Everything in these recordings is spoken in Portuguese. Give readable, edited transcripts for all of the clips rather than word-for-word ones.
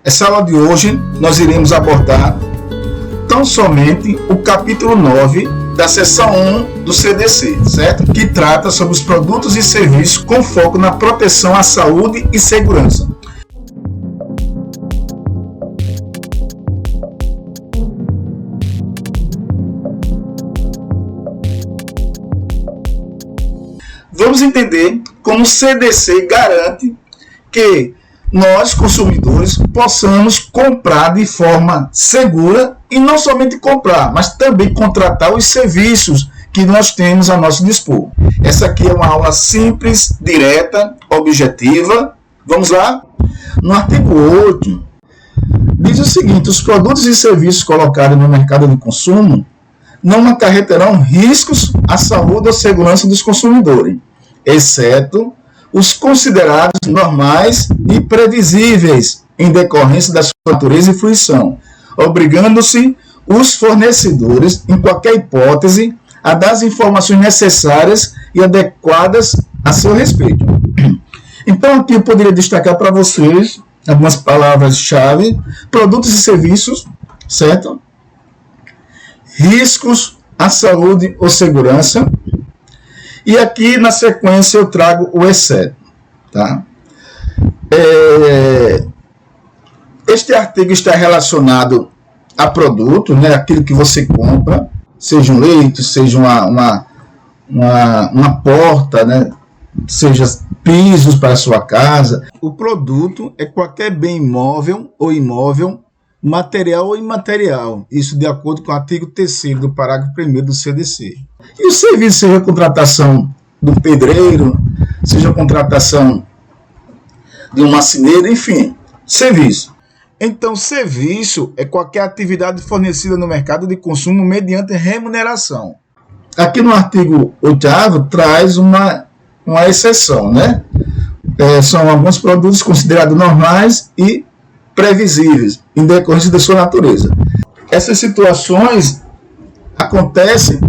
Essa aula de hoje nós iremos abordar tão somente o capítulo 9 da seção 1 do CDC, certo? Que trata sobre os produtos e serviços com foco na proteção à saúde e segurança. Vamos entender como o CDC garante que nós, consumidores, possamos comprar de forma segura e não somente comprar, mas também contratar os serviços que nós temos a nosso dispor. Essa aqui é uma aula simples, direta, objetiva. Vamos lá? No artigo 8, diz o seguinte: os produtos e serviços colocados no mercado de consumo não acarreterão riscos à saúde ou segurança dos consumidores, exceto os considerados normais e previsíveis em decorrência da sua natureza e fruição, obrigando-se os fornecedores, em qualquer hipótese, a dar as informações necessárias e adequadas a seu respeito. Então, aqui eu poderia destacar para vocês algumas palavras-chave: produtos e serviços, certo? Riscos à saúde ou segurança. E aqui, na sequência, eu trago o exceto. Tá? Este artigo está relacionado a produto, né? Aquilo que você compra, seja um leito, seja uma porta, né? Seja pisos para a sua casa. O produto é qualquer bem imóvel ou imóvel, material ou imaterial. Isso de acordo com o artigo 3º do parágrafo 1º do CDC. E o serviço, seja a contratação do pedreiro, seja a contratação de um marceneiro, enfim, serviço. Então, serviço é qualquer atividade fornecida no mercado de consumo mediante remuneração. Aqui no artigo 8º traz uma exceção, né? São alguns produtos considerados normais e previsíveis, em decorrência da sua natureza. Essas situações acontecem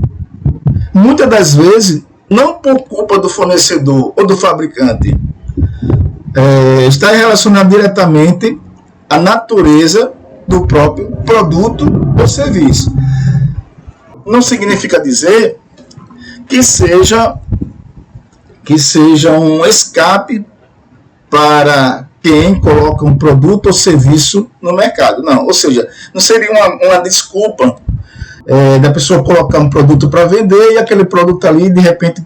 muitas das vezes não por culpa do fornecedor ou do fabricante. Está relacionado diretamente à natureza do próprio produto ou serviço. Não significa dizer que seja um escape para quem coloca um produto ou serviço no mercado. Não, ou seja, não seria uma desculpa da pessoa colocar um produto para vender e aquele produto ali, de repente,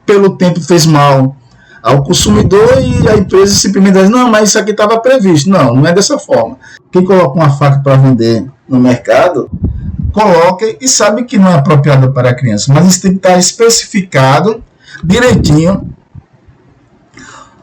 pelo tempo fez mal ao consumidor e a empresa simplesmente diz: não, mas isso aqui estava previsto. Não, não é dessa forma. Quem coloca uma faca para vender no mercado, coloca e sabe que não é apropriado para a criança, mas isso tem que estar especificado direitinho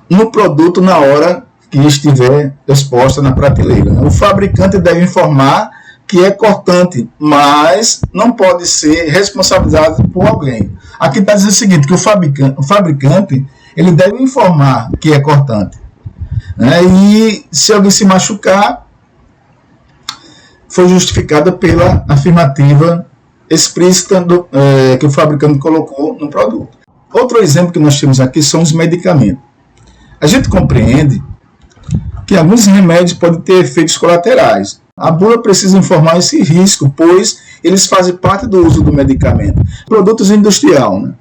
no produto na hora que estiver exposta na prateleira. O fabricante deve informar que é cortante, mas não pode ser responsabilizado por alguém. Aqui está dizendo o seguinte, que o fabricante ele deve informar que é cortante, né? E se alguém se machucar, foi justificada pela afirmativa explícita que o fabricante colocou no produto. Outro exemplo que nós temos aqui são os medicamentos. A gente compreende que alguns remédios podem ter efeitos colaterais. A bula precisa informar esse risco, pois eles fazem parte do uso do medicamento. Produtos industriais, né?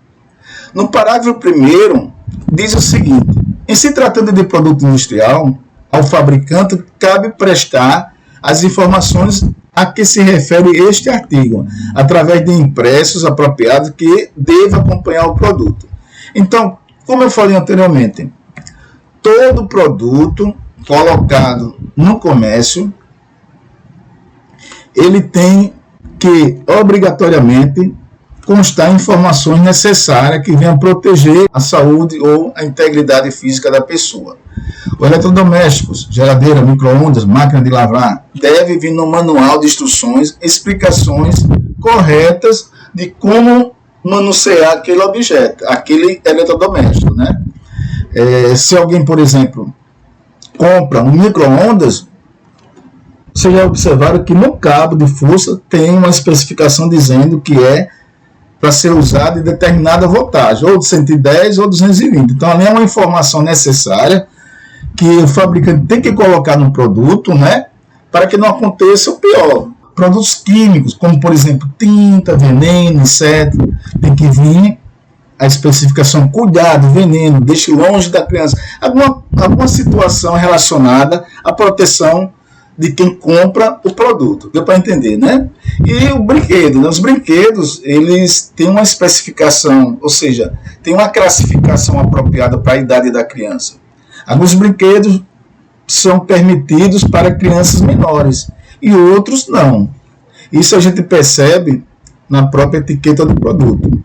No parágrafo 1º, diz o seguinte: em se tratando de produto industrial, ao fabricante cabe prestar as informações a que se refere este artigo, através de impressos apropriados que deva acompanhar o produto. Então, como eu falei anteriormente, todo produto colocado no comércio, ele tem que, obrigatoriamente, constar informações necessárias que venham proteger a saúde ou a integridade física da pessoa. Os eletrodomésticos, geladeira, micro-ondas, máquina de lavar, deve vir no manual de instruções explicações corretas de como manusear aquele objeto, aquele eletrodoméstico, né? Se alguém, por exemplo, compra um micro-ondas, vocês já observaram que no cabo de força tem uma especificação dizendo que é para ser usado em determinada voltagem, ou de 110 ou 220. Então, ali é uma informação necessária que o fabricante tem que colocar no produto, né, para que não aconteça o pior. Produtos químicos, como por exemplo tinta, veneno, inseto, tem que vir a especificação: cuidado, veneno, deixe longe da criança. Alguma situação relacionada à proteção de quem compra o produto. Deu para entender, né? E o brinquedo, né? Os brinquedos, eles têm uma especificação, ou seja, tem uma classificação apropriada para a idade da criança. Alguns brinquedos são permitidos para crianças menores e outros não. Isso a gente percebe na própria etiqueta do produto.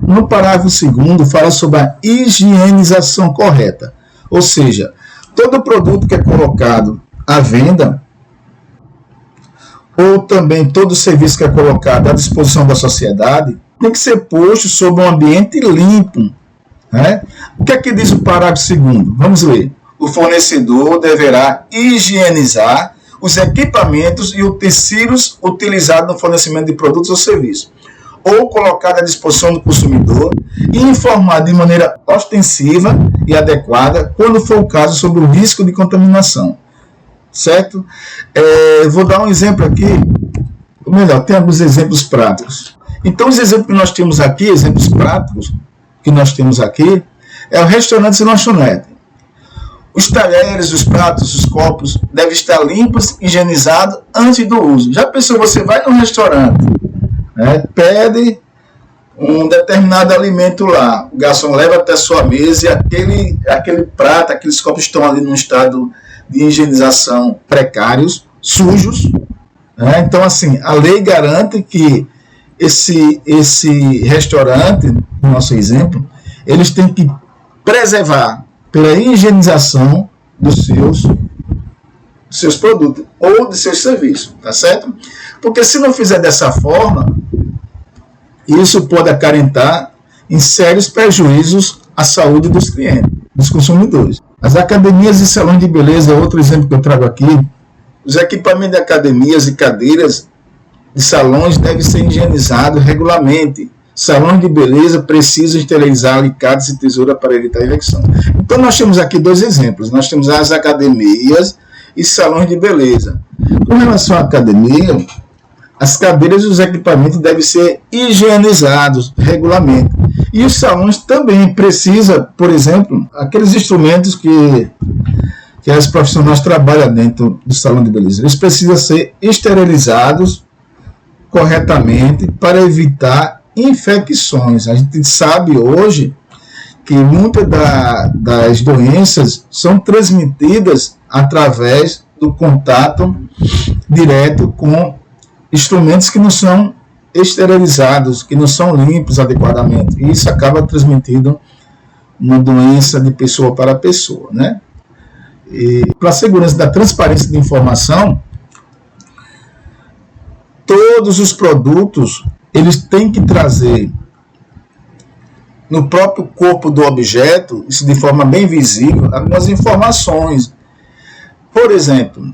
No parágrafo 2º, fala sobre a higienização correta. Ou seja, todo produto que é colocado à venda, ou também todo serviço que é colocado à disposição da sociedade, tem que ser posto sob um ambiente limpo. Né? O que é que diz o parágrafo 2º? Vamos ler. O fornecedor deverá higienizar os equipamentos e utensílios utilizados no fornecimento de produtos ou serviços, ou colocado à disposição do consumidor, e informar de maneira ostensiva e adequada, quando for o caso, sobre o risco de contaminação. Certo? Vou dar um exemplo aqui, ou melhor, tem alguns exemplos práticos. Então, os exemplos que nós temos aqui, exemplos práticos que nós temos aqui, é o restaurante e lanchonete. Os talheres, os pratos, os copos devem estar limpos, higienizados antes do uso. Já pensou, você vai num restaurante, né, pede um determinado alimento lá, o garçom leva até a sua mesa e aquele prato, aqueles copos estão ali num estado de higienização precários, sujos. Né? Então, assim, a lei garante que esse restaurante, no nosso exemplo, eles têm que preservar pela higienização dos seus produtos ou de seus serviços, tá certo? Porque se não fizer dessa forma, isso pode acarretar em sérios prejuízos à saúde dos clientes, dos consumidores. As academias e salões de beleza é outro exemplo que eu trago aqui. Os equipamentos de academias e cadeiras de salões devem ser higienizados regularmente. Salões de beleza precisam esterilizar alicates e tesoura para evitar infecção. Então nós temos aqui dois exemplos. Nós temos as academias e salões de beleza. Com relação à academia, as cadeiras e os equipamentos devem ser higienizados regularmente. E os salões também precisam, por exemplo, aqueles instrumentos que as profissionais trabalham dentro do salão de beleza. Eles precisam ser esterilizados corretamente para evitar infecções. A gente sabe hoje que muitas das doenças são transmitidas através do contato direto com instrumentos que não são esterilizados, que não são limpos adequadamente. E isso acaba transmitindo uma doença de pessoa para pessoa, né? E para a segurança da transparência de informação, todos os produtos eles têm que trazer no próprio corpo do objeto, isso de forma bem visível, algumas informações. Por exemplo,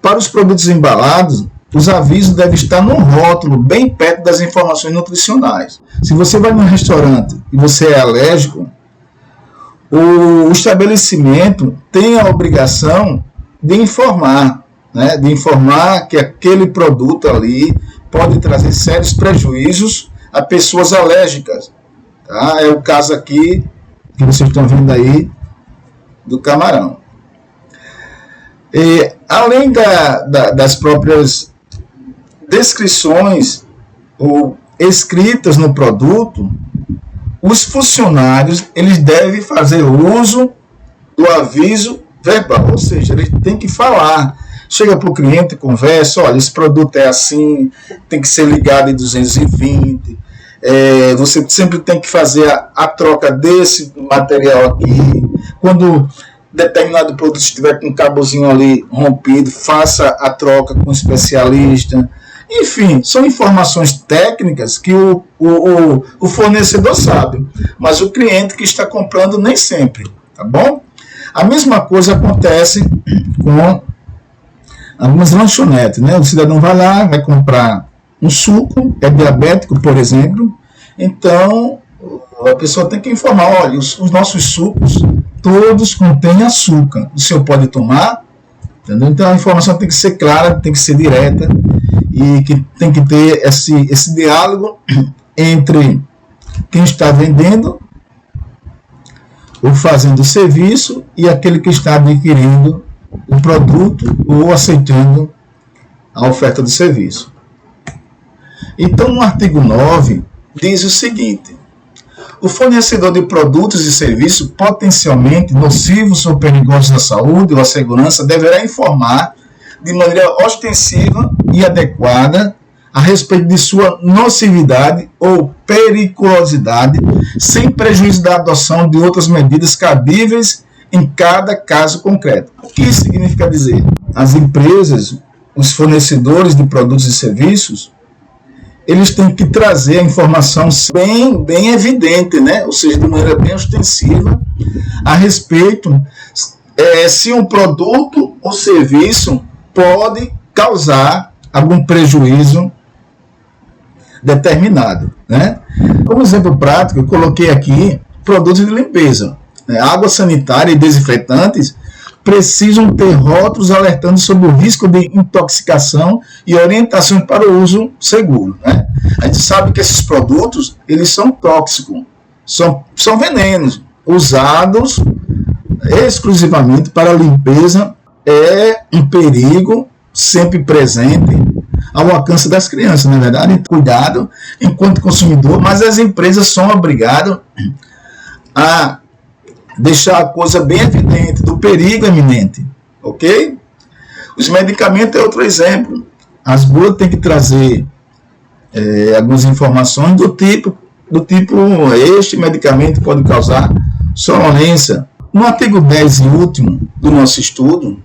para os produtos embalados, os avisos devem estar no rótulo, bem perto das informações nutricionais. Se você vai num restaurante e você é alérgico, o estabelecimento tem a obrigação de informar, né, de informar que aquele produto ali pode trazer sérios prejuízos a pessoas alérgicas. Tá? É o caso aqui que vocês estão vendo aí do camarão. E, além das próprias descrições ou escritas no produto, os funcionários eles devem fazer uso do aviso verbal, ou seja, eles têm que falar. Chega para o cliente, conversa, olha, esse produto é assim, tem que ser ligado em 220, você sempre tem que fazer a troca desse material aqui. Quando determinado produto estiver com um cabozinho ali rompido, faça a troca com o especialista. Enfim, são informações técnicas que o fornecedor sabe, mas o cliente que está comprando nem sempre, tá bom? A mesma coisa acontece com algumas lanchonetes, né? O cidadão vai lá, vai comprar um suco, é diabético, por exemplo, então a pessoa tem que informar, olha, os nossos sucos todos contêm açúcar. O senhor pode tomar? Entendeu? Então a informação tem que ser clara, tem que ser direta e que tem que ter esse diálogo entre quem está vendendo ou fazendo o serviço e aquele que está adquirindo o produto ou aceitando a oferta do serviço. Então, no artigo 9, diz o seguinte: o fornecedor de produtos e serviços potencialmente nocivos ou perigosos à saúde ou à segurança deverá informar de maneira ostensiva e adequada a respeito de sua nocividade ou periculosidade, sem prejuízo da adoção de outras medidas cabíveis em cada caso concreto. O que isso significa dizer? As empresas, os fornecedores de produtos e serviços, eles têm que trazer a informação bem evidente, né? Ou seja, de maneira bem ostensiva, a respeito se um produto ou serviço pode causar algum prejuízo determinado, né? Como exemplo prático, eu coloquei aqui produtos de limpeza, né? Água sanitária e desinfetantes precisam ter rótulos alertando sobre o risco de intoxicação e orientações para o uso seguro, né? A gente sabe que esses produtos, eles são tóxicos, são venenos, usados exclusivamente para limpeza, é um perigo sempre presente ao alcance das crianças, na verdade. Cuidado enquanto consumidor, mas as empresas são obrigadas a deixar a coisa bem evidente do perigo iminente, ok? Os medicamentos é outro exemplo. As bulas têm que trazer algumas informações do tipo este medicamento pode causar sonolência. No artigo 10 e último do nosso estudo,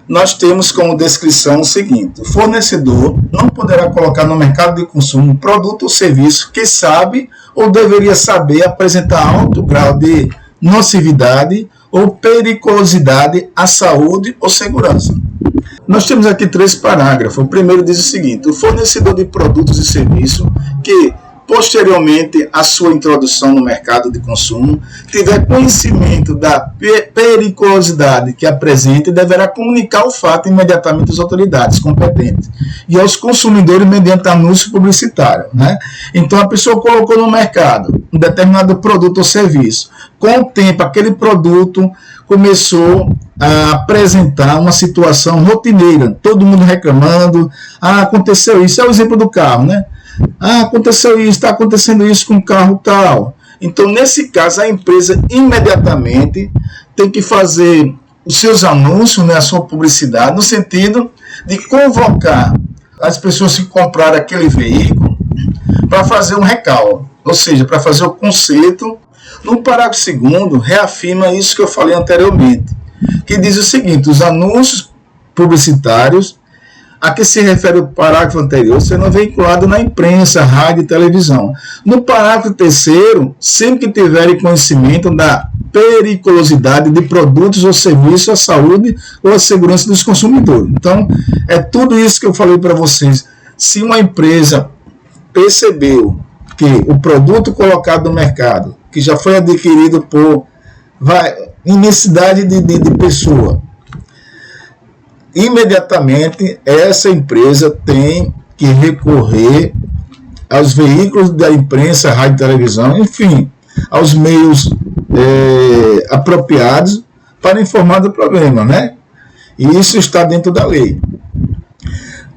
nós temos como descrição o seguinte: o fornecedor não poderá colocar no mercado de consumo um produto ou serviço que sabe ou deveria saber apresentar alto grau de nocividade ou periculosidade à saúde ou segurança. Nós temos aqui 3 parágrafos. O primeiro diz o seguinte: o fornecedor de produtos e serviços que, posteriormente à sua introdução no mercado de consumo, tiver conhecimento da periculosidade que apresenta, deverá comunicar o fato imediatamente às autoridades competentes e aos consumidores mediante anúncio publicitário, né? Então, a pessoa colocou no mercado um determinado produto ou serviço. Com o tempo, aquele produto começou a apresentar uma situação rotineira, todo mundo reclamando: aconteceu isso. É o exemplo do carro, né? Aconteceu isso, está acontecendo isso com o carro tal. Então, nesse caso, a empresa imediatamente tem que fazer os seus anúncios, né, a sua publicidade, no sentido de convocar as pessoas que compraram aquele veículo para fazer um recall, ou seja, para fazer o conserto. No parágrafo 2º, reafirma isso que eu falei anteriormente, que diz o seguinte: os anúncios publicitários a que se refere o parágrafo anterior serão veiculados na imprensa, rádio e televisão. No parágrafo 3º, sempre que tiverem conhecimento da periculosidade de produtos ou serviços à saúde ou à segurança dos consumidores. Então, é tudo isso que eu falei para vocês. Se uma empresa percebeu que o produto colocado no mercado, que já foi adquirido por imensidade de pessoa, imediatamente essa empresa tem que recorrer aos veículos da imprensa, rádio e televisão, enfim, aos meios apropriados para informar do problema, né? E isso está dentro da lei.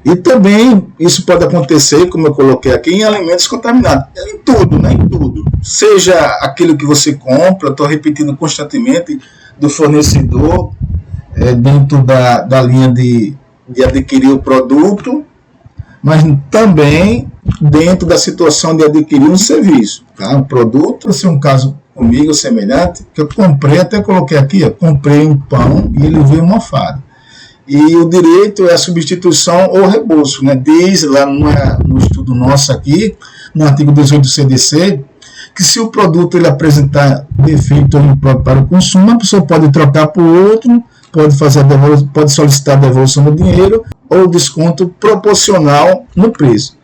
E também isso pode acontecer, como eu coloquei aqui, em alimentos contaminados. Em tudo, né? Em tudo. Seja aquilo que você compra, estou repetindo constantemente, do fornecedor, dentro da linha de adquirir o produto, mas também dentro da situação de adquirir um serviço. Tá? Um produto, esse é um caso comigo semelhante, que eu comprei, até coloquei aqui, comprei um pão e ele veio mofado. E o direito é a substituição ou reembolso, né? Diz lá no estudo nosso aqui, no artigo 18 do CDC, que se o produto ele apresentar defeito ou impróprio para o consumo, a pessoa pode trocar por outro, pode solicitar a devolução do dinheiro ou desconto proporcional no preço.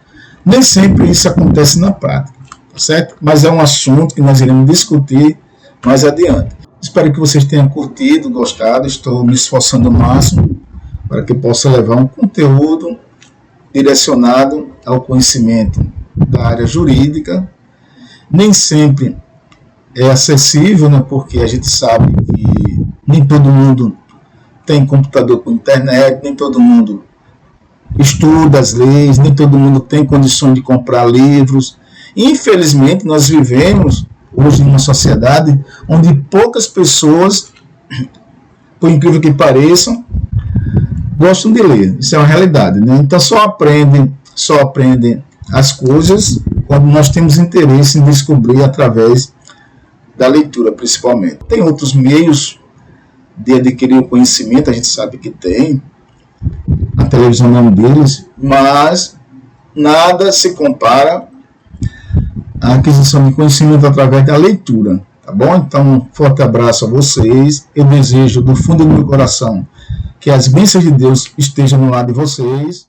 Nem sempre isso acontece na prática, tá certo? Mas é um assunto que nós iremos discutir mais adiante. Espero que vocês tenham curtido, gostado. Estou me esforçando ao máximo para que possa levar um conteúdo direcionado ao conhecimento da área jurídica. Nem sempre é acessível, né, porque a gente sabe que nem todo mundo tem computador com internet, nem todo mundo estuda as leis, nem todo mundo tem condições de comprar livros. Infelizmente, nós vivemos hoje em uma sociedade onde poucas pessoas, por incrível que pareçam, gostam de ler. Isso é uma realidade, né? Então só aprendem as coisas quando nós temos interesse em descobrir através da leitura, principalmente. Tem outros meios de adquirir o conhecimento, a gente sabe que tem, a televisão é um deles, mas nada se compara à aquisição de conhecimento através da leitura, tá bom? Então, um forte abraço a vocês, eu desejo do fundo do meu coração que as bênçãos de Deus estejam no lado de vocês.